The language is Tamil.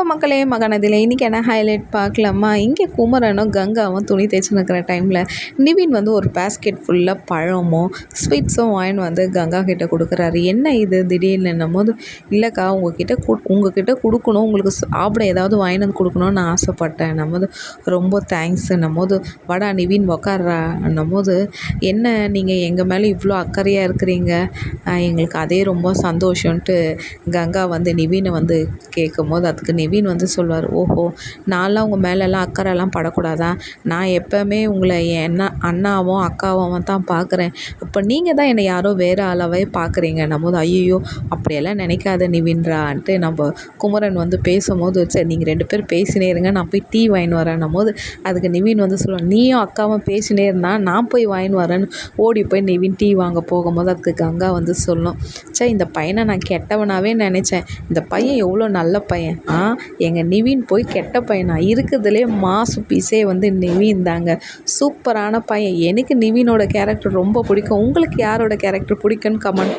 மக்களே மகனதில் இன்றைக்கி என்ன ஹைலைட் பார்க்கலாமா? இங்கே குமரனும் கங்காவும் துணி தேய்ச்சின்னு இருக்கிற டைமில் நிவின் வந்து ஒரு பேஸ்கெட் ஃபுல்லாக பழமும் ஸ்வீட்ஸும் வாங்கின்னு கங்கா கிட்டே கொடுக்குறாரு. என்ன இது திடீர்னுன்னும் போது, இல்லைக்கா உங்ககிட்ட கொடுக்கணும், உங்களுக்கு சாப்பிட ஏதாவது வாங்கிட்டு வந்து கொடுக்கணும்னு நான் ஆசைப்பட்டேன் போது, ரொம்ப தேங்க்ஸ்ன்னும் போது, வாடா நிவின் உக்காடுறான்னும் போது, என்ன நீங்கள் எங்கள் மேலே இவ்வளோ அக்கறையாக இருக்கிறீங்க, எங்களுக்கு அதே ரொம்ப சந்தோஷன்ட்டு கங்கா நிவினை கேட்கும் போது, அதுக்கு நிவின் சொல்வார், ஓஹோ நான்லாம் உங்கள் மேலெல்லாம் அக்கறைலாம் படக்கூடாதா? நான் எப்போவுமே உங்களை என் அண்ணாவும் அக்காவும் தான் பார்க்குறேன். இப்போ நீங்கள் தான் என்னை யாரோ வேறு ஆளாவே பார்க்குறீங்கன்னும் போது, ஐயோ அப்படியெல்லாம் நினைக்காத நிவின்றான்ட்டு நம்ம குமரன் பேசும்போது, சரி நீங்கள் 2 பேர் பேசினே இருங்க, நான் போய் டீ வாங்கின்னு வரேன்னும் போது, அதுக்கு நிவின் சொல்லுவான், நீயும் அக்காவும் பேசினே இருந்தால் நான் போய் வாங்கின்னு வரேன்னு ஓடி போய் நிவின் டீ வாங்க போகும்போது, அதுக்கு கங்கா சொல்லும், சே இந்த பையனை நான் கெட்டவனாகவே நினச்சேன், இந்த பையன் எவ்வளோ நல்ல பையன், எங்கள் நிவின் போய் கெட்ட பையனா? இருக்கிறதுலே மாசு பீஸே நிவின் தாங்க, சூப்பரான பையன். எனக்கு நிவினோட கேரக்டர் ரொம்ப பிடிக்கும். உங்களுக்கு யாரோட கேரக்டர் பிடிக்குன்னு கமெண்ட்